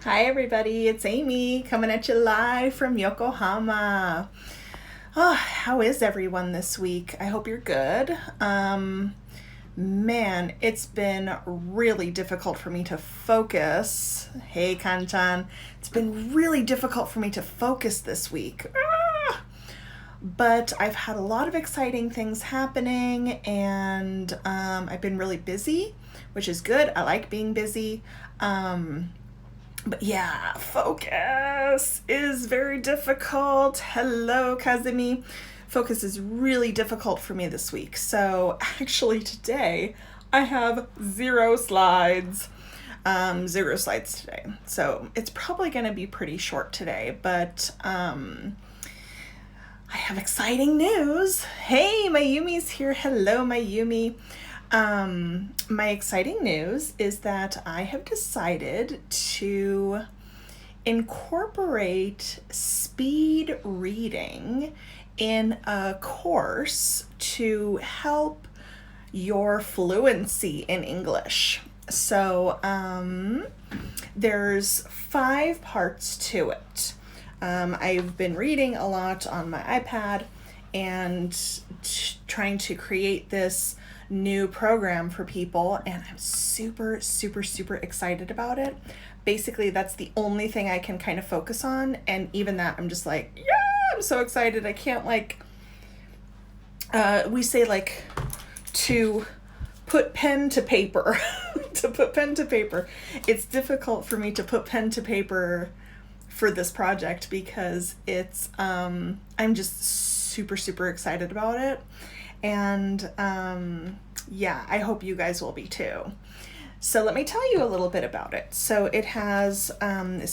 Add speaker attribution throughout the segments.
Speaker 1: Hi, everybody. It's Amy coming at you live from Yokohama. Oh, how is everyone this week? I hope you're good. Man, it's been really difficult for me to focus. Hey, Kanchan. It's been really difficult for me to focus this week. But I've had a lot of exciting things happening, and I've been really busy, which is good. I like being busy. But yeah, focus is very difficult. Hello, Kazumi. Focus is really difficult for me this week. So actually today I have zero slides. Zero slides today. So it's probably going to be pretty short today, but I have exciting news. Hey, Mayumi's here. Hello, Mayumi. My exciting news is that I have decided to incorporate speed reading in a course to help your fluency in English. So, there's 5 parts to it. I've been reading a lot on my iPad and trying to create this new program for people, and I'm super excited about it. Basically, that's the only thing I can kind of focus on, and even that I'm just like, yeah, I'm so excited. I can't we say to put pen to paper. To put pen to paper. It's difficult for me to put pen to paper for this project because it's I'm just super excited about it. And yeah, I hope you guys will be too. So let me tell you a little bit about it. So it has they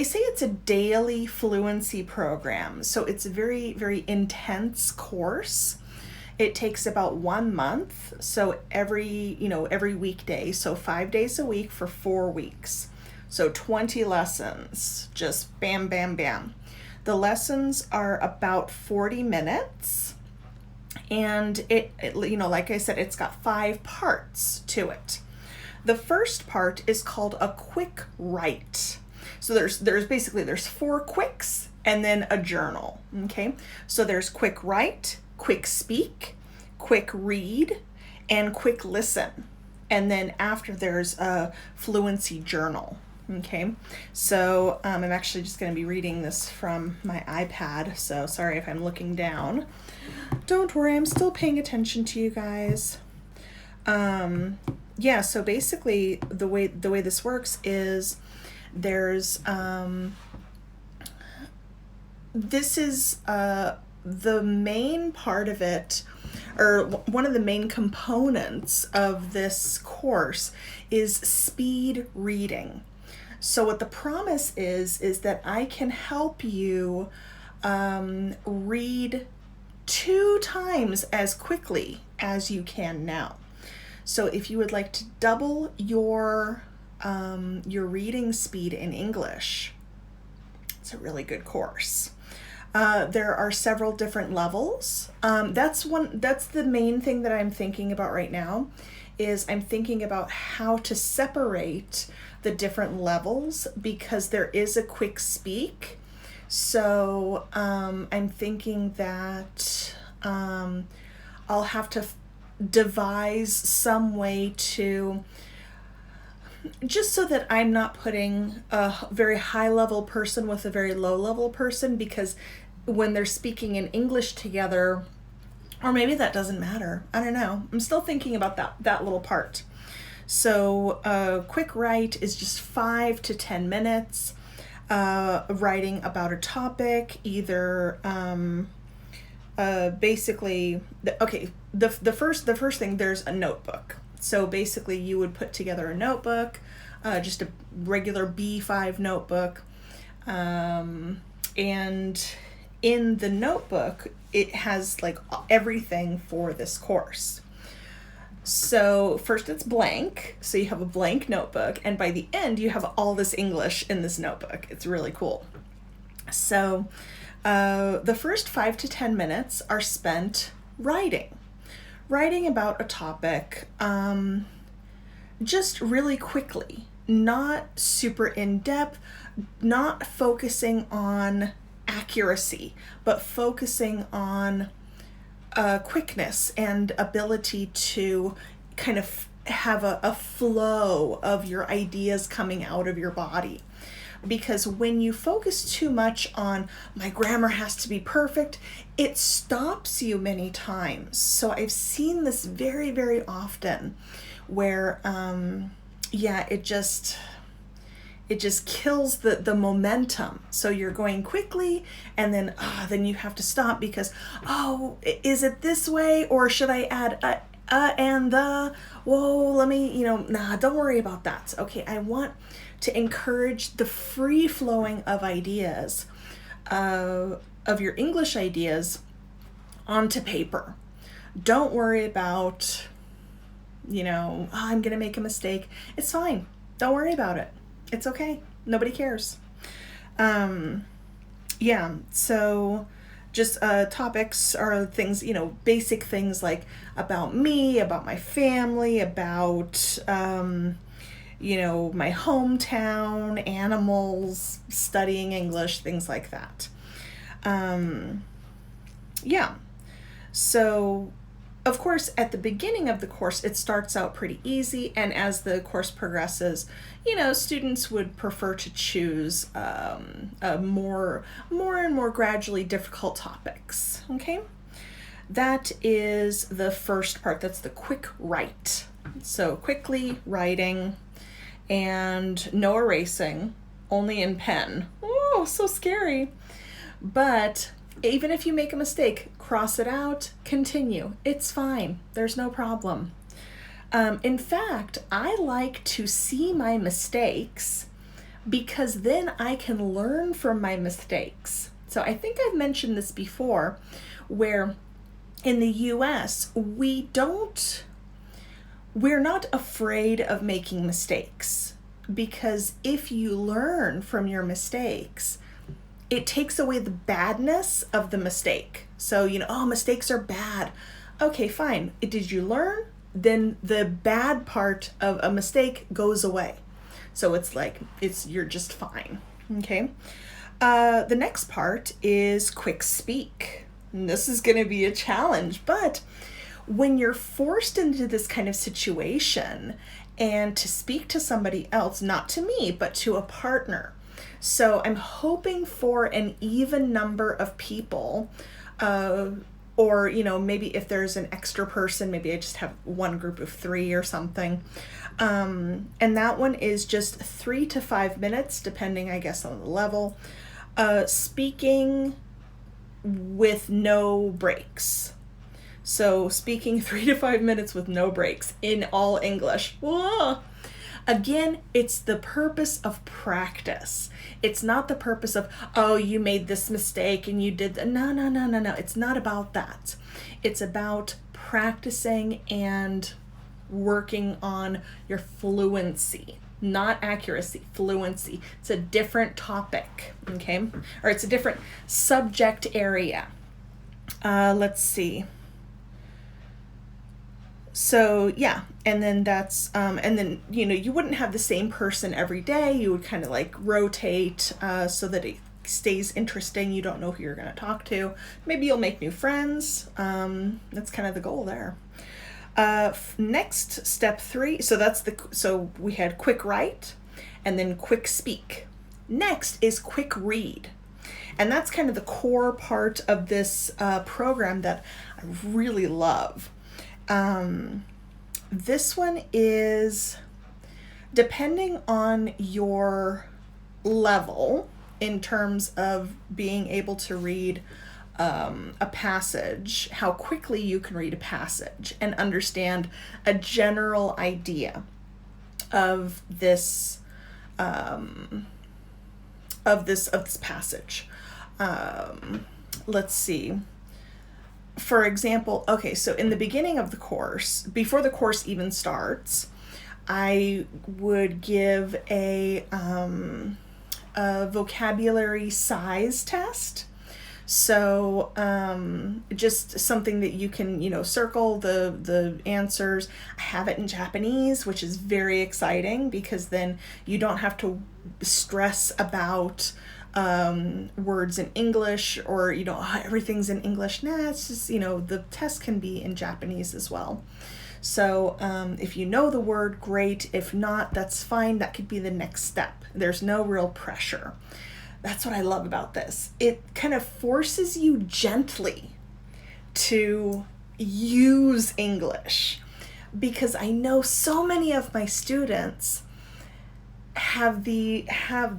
Speaker 1: say it's a daily fluency program. So it's a very intense course. It takes about 1 month. So every weekday, so 5 days a week for 4 weeks. So 20 lessons, just bam, bam, bam. The lessons are about 40 minutes, and it like I said, it's got 5 parts to it. The first part is called a quick write. So there's 4 quicks and then a journal. Okay, so there's quick write, quick speak, quick read, and quick listen, and then after there's a fluency journal. Okay, so I'm actually just going to be reading this from my iPad, so sorry if I'm looking down. Don't worry, I'm still paying attention to you guys. Yeah, so basically the way this works is there's this is the main part of it, or one of the main components of this course is speed reading. So what the promise is that I can help you read 2 times as quickly as you can now. So if you would like to double your reading speed in English, it's a really good course. There are several different levels. That's the main thing that I'm thinking about right now, is I'm thinking about how to separate the different levels, because there is a quick speak. So I'm thinking that I'll have to devise some way to, just so that I'm not putting a very high level person with a very low level person, because when they're speaking in English together, or maybe that doesn't matter. I don't know. I'm still thinking about that little part. So quick write is just 5 to 10 minutes, writing about a topic, either basically, the first thing, there's a notebook. So basically you would put together a notebook, just a regular B5 notebook, and in the notebook it has everything for this course. So first it's blank, so you have a blank notebook, and by the end you have all this English in this notebook. It's really cool. So the first 5 to 10 minutes are spent writing about a topic, just really quickly. not super in depth, not focusing on accuracy, but focusing on quickness and ability to kind of have a flow of your ideas coming out of your body. Because when you focus too much on my grammar has to be perfect, it stops you many times. So I've seen this very, very often where, it just kills the momentum. So you're going quickly and then you have to stop because, is it this way? Or should I add and the? Whoa, let me, don't worry about that. Okay, I want to encourage the free flowing of ideas, of your English ideas onto paper. Don't worry about, I'm going to make a mistake. It's fine. Don't worry about it. It's okay. Nobody cares. So just topics are things, basic things like about me, about my family, about, my hometown, animals, studying English, things like that. So, of course, at the beginning of the course, it starts out pretty easy, and as the course progresses, students would prefer to choose more and more gradually difficult topics, okay? That is the first part. That's the quick write. So quickly writing and no erasing, only in pen. Oh, so scary. But even if you make a mistake, cross it out, continue. It's fine. There's no problem. In fact, I like to see my mistakes because then I can learn from my mistakes. So I think I've mentioned this before, where in the US, we're not afraid of making mistakes, because if you learn from your mistakes, it takes away the badness of the mistake. So, mistakes are bad. Okay, fine. Did you learn? Then the bad part of a mistake goes away. So you're just fine. Okay. The next part is quick speak. And this is going to be a challenge, but when you're forced into this kind of situation and to speak to somebody else, not to me, but to a partner. So I'm hoping for an even number of people, or, maybe if there's an extra person, maybe I just have one group of 3 or something. And that one is just 3 to 5 minutes, depending, I guess, on the level, speaking with no breaks. So speaking 3 to 5 minutes with no breaks in all English. Whoa. Again, it's the purpose of practice. It's not the purpose of, you made this mistake and you did that. No. It's not about that. It's about practicing and working on your fluency, not accuracy, fluency. It's a different topic, okay? Or it's a different subject area. Let's see. So and then that's, and then, you wouldn't have the same person every day. You would kind of rotate so that it stays interesting. You don't know who you're going to talk to. Maybe you'll make new friends. That's kind of the goal there. Next, step 3. So we had quick write and then quick speak. Next is quick read. And that's kind of the core part of this program that I really love. This one is, depending on your level in terms of being able to read a passage, how quickly you can read a passage and understand a general idea of this passage. Let's see. For example, okay, so in the beginning of the course, before the course even starts, I would give a vocabulary size test. So just something that you can, circle the answers. I have it in Japanese, which is very exciting because then you don't have to stress about words in English, or everything's in English. It's just the test can be in Japanese as well. So if you know the word, great. If not, that's fine. That could be the next step. There's no real pressure. That's what I love about this. It kind of forces you gently to use English, because I know so many of my students have the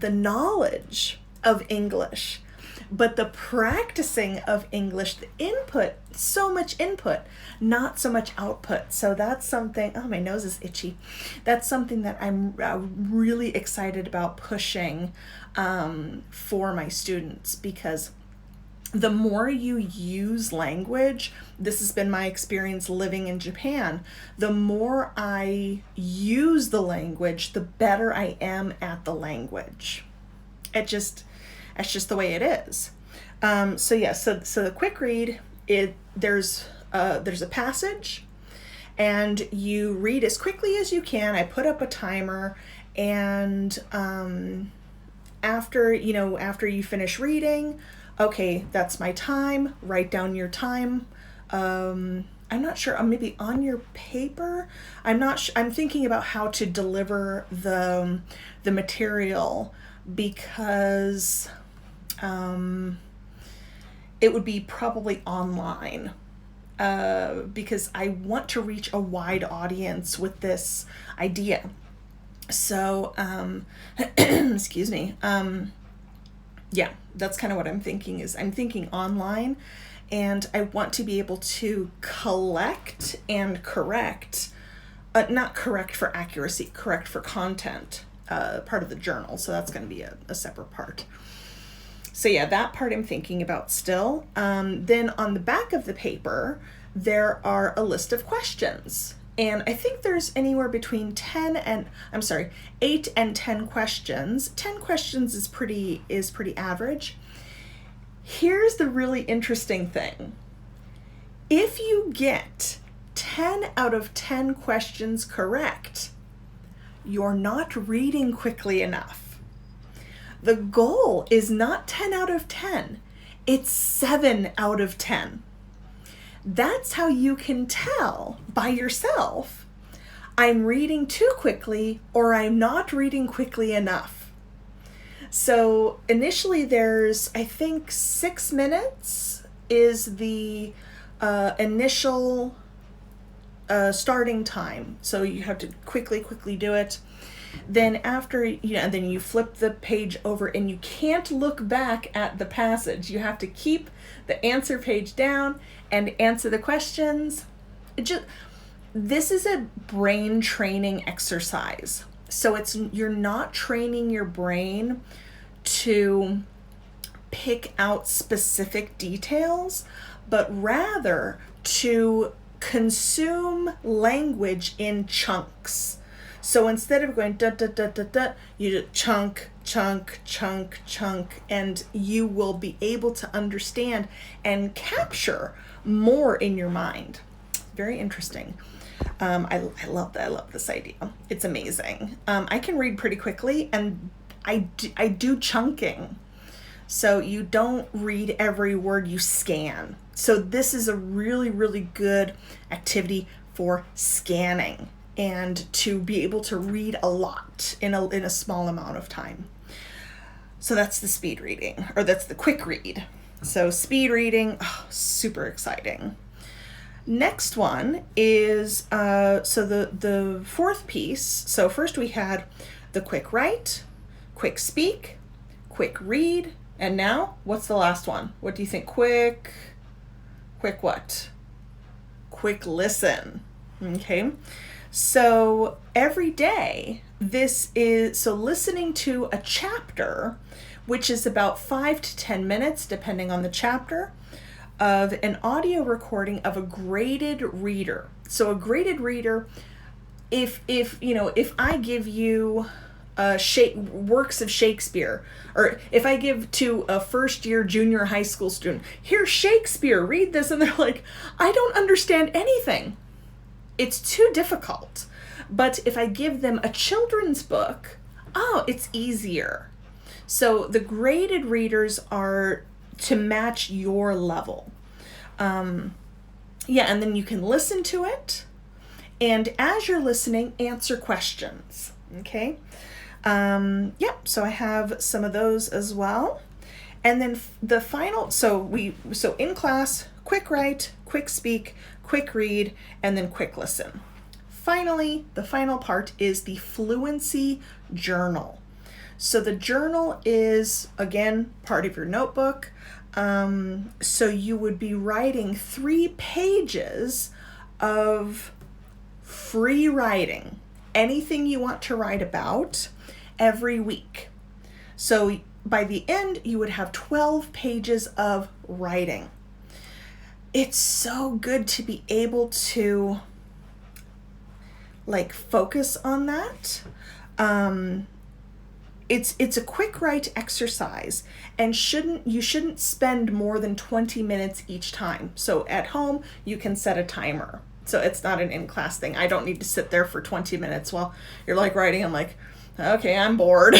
Speaker 1: knowledge of English, but the practicing of English, the input, so much input, not so much output. So that's something, oh, my nose is itchy. That's something that I'm really excited about pushing for my students, because the more you use language, this has been my experience living in Japan, the more I use the language, the better I am at the language. That's just the way it is. So the quick read, there's a passage, and you read as quickly as you can. I put up a timer, and after you finish reading, okay, that's my time. Write down your time. I'm not sure, maybe on your paper. I'm thinking about how to deliver the material, because it would be probably online, because I want to reach a wide audience with this idea. So, excuse me. Yeah, that's kind of what I'm thinking. I'm thinking online, and I want to be able to collect and correct, not correct for accuracy, correct for content, part of the journal. So that's going to be a separate part. So yeah, that part I'm thinking about still. Then on the back of the paper, there are a list of questions. And I think there's anywhere between 8 and 10 questions. 10 questions is pretty average. Here's the really interesting thing. If you get 10 out of 10 questions correct, you're not reading quickly enough. The goal is not 10 out of 10. It's 7 out of 10. That's how you can tell by yourself, I'm reading too quickly or I'm not reading quickly enough. So initially there's, I think 6 minutes is the initial starting time. So you have to quickly do it. Then after, then you flip the page over, and you can't look back at the passage. You have to keep the answer page down and answer the questions. This is a brain training exercise. So you're not training your brain to pick out specific details, but rather to consume language in chunks. So instead of going da da da da da, you do chunk, and you will be able to understand and capture more in your mind. Very interesting. I love that. I love this idea. It's amazing. I can read pretty quickly, and I do chunking. So you don't read every word, you scan. So this is a really, really good activity for scanning, and to be able to read a lot in a small amount of time. So that's the speed reading, or that's the quick read. So speed reading, super exciting. Next one is, so the fourth piece. So first we had the quick write, quick speak, quick read, and now what's the last one? What do you think? Quick what? Quick listen. Okay. So every day, listening to a chapter, which is about 5 to 10 minutes, depending on the chapter, of an audio recording of a graded reader. So a graded reader, if I give you works of Shakespeare, or if I give to a first-year junior high school student, here's Shakespeare, read this, and they're like, I don't understand anything. It's too difficult. But if I give them a children's book, oh, it's easier. So the graded readers are to match your level. And then you can listen to it, and as you're listening, answer questions. Okay. So I have some of those as well. And then the final, so in class, quick write, quick speak, quick read, and then quick listen. Finally, the final part is the fluency journal. So the journal is, again, part of your notebook. So you would be writing 3 pages of free writing, anything you want to write about every week. So by the end, you would have 12 pages of writing. It's so good to be able to focus on that. It's a quick write exercise, and you shouldn't spend more than 20 minutes each time. So at home, you can set a timer. So it's not an in-class thing. I don't need to sit there for 20 minutes while you're writing. I'm like, okay, I'm bored.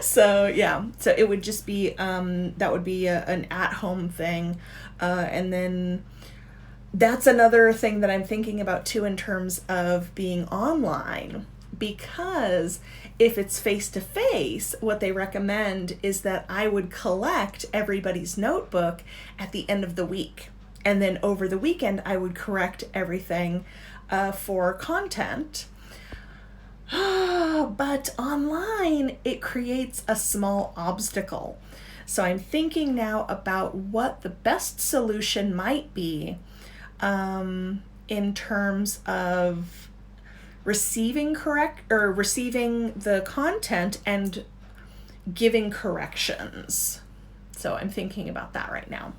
Speaker 1: So it would just be, that would be an at-home thing. And then that's another thing that I'm thinking about too in terms of being online, because if it's face-to-face, what they recommend is that I would collect everybody's notebook at the end of the week. And then over the weekend, I would correct everything for content. But online, it creates a small obstacle. So I'm thinking now about what the best solution might be in terms of receiving the content and giving corrections. So I'm thinking about that right now.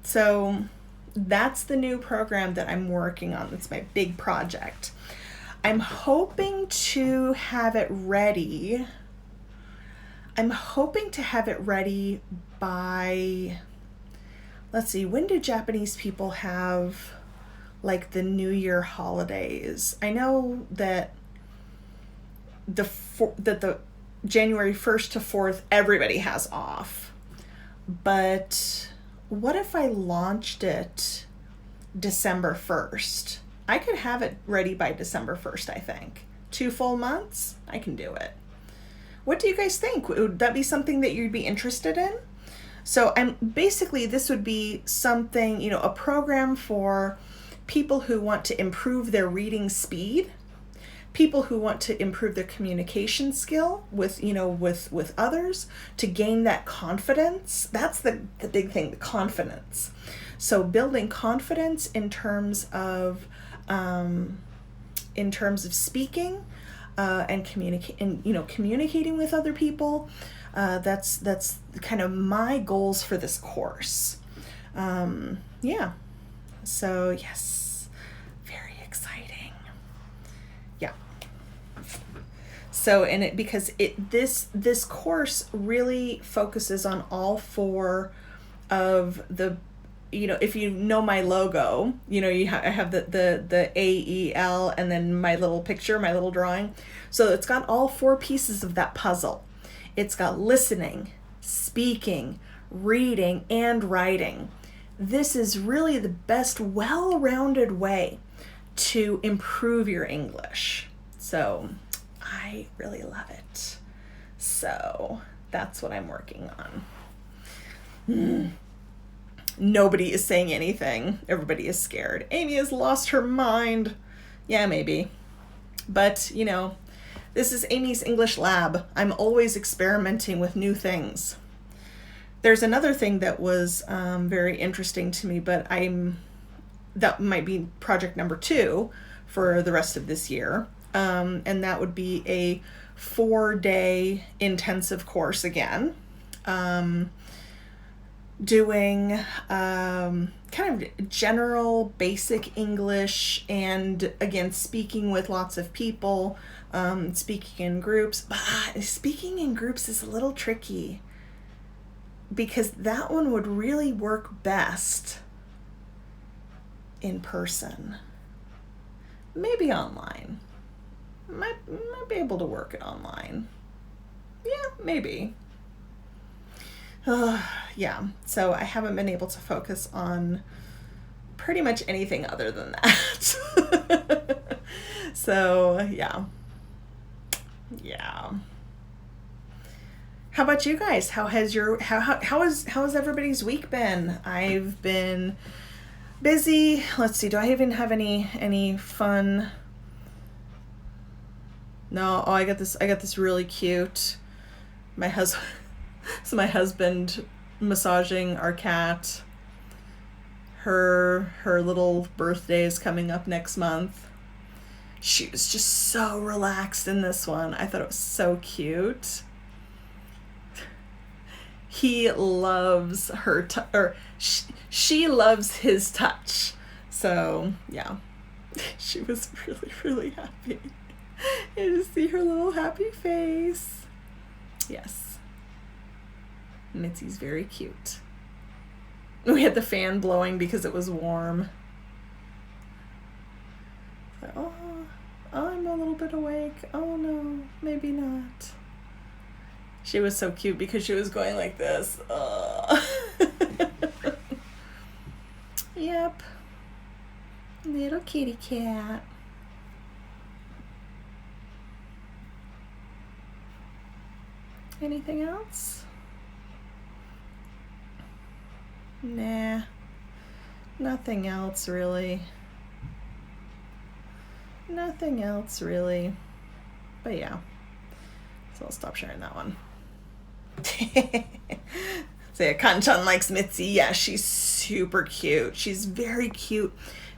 Speaker 1: So that's the new program that I'm working on. That's my big project. I'm hoping to have it ready. By, let's see, when do Japanese people have the New Year holidays? I know that the January 1st to 4th, everybody has off. But what if I launched it December 1st? I could have it ready by December 1st, I think. 2 full months? I can do it. What do you guys think? Would that be something that you'd be interested in? So this would be something, a program for people who want to improve their reading speed, people who want to improve their communication skill with others, to gain that confidence. That's the big thing, the confidence. So building confidence in terms of speaking and communicating with other people. That's kind of my goals for this course. So yes, very exciting. Yeah. So this course really focuses on all 4 of the, if you know my logo, I have the AEL and then my little picture, my little drawing. So it's got all 4 pieces of that puzzle. It's got listening, speaking, reading, and writing. This is really the best well-rounded way to improve your English. So I really love it. So that's what I'm working on. Nobody is saying anything. Everybody is scared. Amy has lost her mind. Yeah, maybe. But, this is Amy's English Lab. I'm always experimenting with new things. There's another thing that was very interesting to me, but that might be project number 2 for the rest of this year. And that would be a 4-day intensive course again. doing kind of general basic English, and again, speaking with lots of people, speaking in groups. But speaking in groups is a little tricky because that one would really work best in person. Maybe online. Might be able to work it online. Yeah, maybe. Yeah, so I haven't been able to focus on pretty much anything other than that. So, yeah. How about you guys? How has everybody's week been? I've been busy. Let's see. Do I even have any fun? No. Oh, I got this really cute. My husband massaging our cat. Her little birthday is coming up next month. She was just so relaxed in this one. I thought it was so cute. He loves her she loves his touch. So, yeah. She was really, really happy. And to see her little happy face. Yes. Mitzi's very cute. We had the fan blowing because it was warm. Oh, I'm a little bit awake. Oh no, maybe not. She was so cute because she was going like this. Yep. Little kitty cat. Anything else? Nah. Nothing else really. Nothing else really. But yeah. So I'll stop sharing that one. So yeah, Kanchan likes Mitzi. Yeah, she's super cute. She's very cute,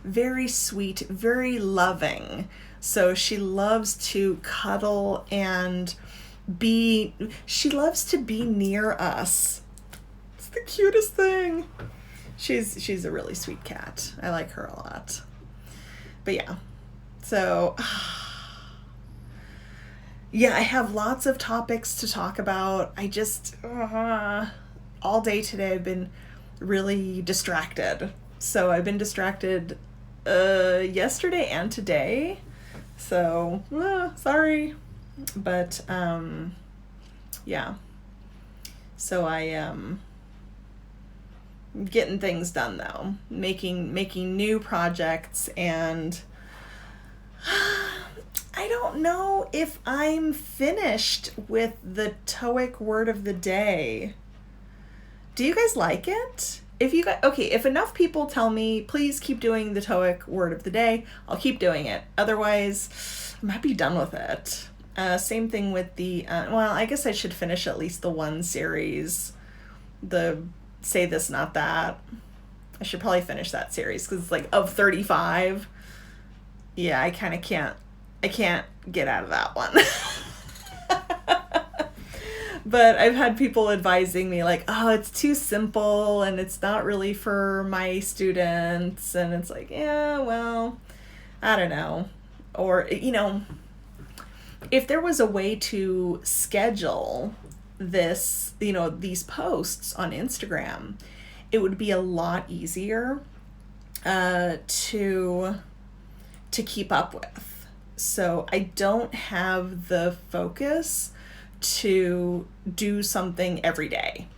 Speaker 1: very sweet, very loving. So she loves to cuddle and she loves to be near us. It's the cutest thing. She's a really sweet cat. I like her a lot. But yeah. So yeah, I have lots of topics to talk about. I just all day today I've been really distracted. So I've been distracted yesterday and today. So sorry. But yeah. So I am getting things done though. Making new projects, and I don't know if I'm finished with the TOEIC word of the day. Do you guys like it? If enough people tell me, please keep doing the TOEIC word of the day, I'll keep doing it. Otherwise, I might be done with it. Same thing with the, I guess I should finish at least the one series, the Say This, Not That. I should probably finish that series because it's like of 35. Yeah, I kind of can't get out of that one. But I've had people advising me like, oh, it's too simple and it's not really for my students. And it's like, yeah, well, I don't know. Or, if there was a way to schedule this, these posts on Instagram, it would be a lot easier to keep up with. So I don't have the focus to do something every day.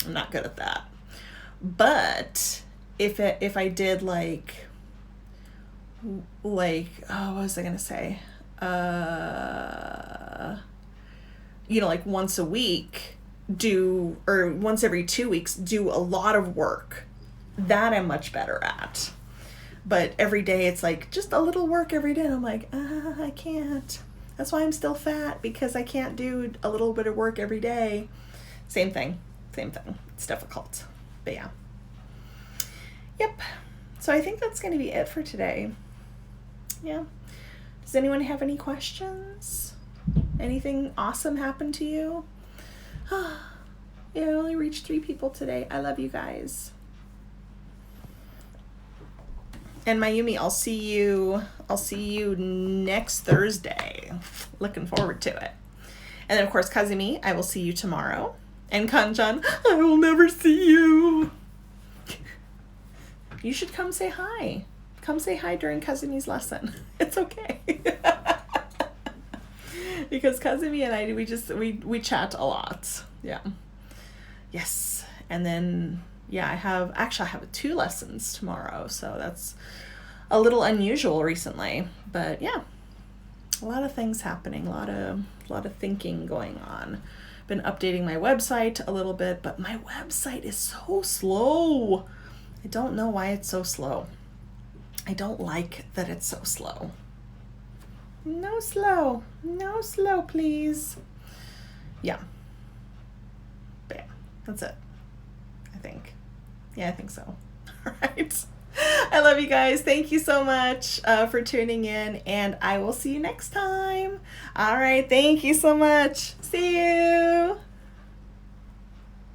Speaker 1: I'm not good at that. But if I did like what was I gonna say? Like once a week or once every 2 weeks, do a lot of work. That I'm much better at. But every day it's like just a little work every day. And I'm like, I can't. That's why I'm still fat, because I can't do a little bit of work every day. Same thing. It's difficult. But yeah. Yep. So I think that's going to be it for today. Yeah. Does anyone have any questions? Anything awesome happen to you? Yeah, I only reached 3 people today. I love you guys. And Mayumi, I'll see you next Thursday. Looking forward to it. And then of course, Kazumi, I will see you tomorrow. And Kanchan, I will never see you. You should come say hi. Come say hi during Kazumi's lesson. It's okay. Because Kazumi and I, we chat a lot. Yeah. Yes. And then, yeah, I have 2 lessons tomorrow. So that's a little unusual recently. But yeah, a lot of things happening, a lot of thinking going on. Been updating my website a little bit, but my website is so slow. I don't know why it's so slow. I don't like that it's so slow. No slow, please. Yeah. But yeah, that's it. I think. Yeah, I think so. All right. I love you guys. Thank you so much for tuning in, and I will see you next time. All right. Thank you so much. See you.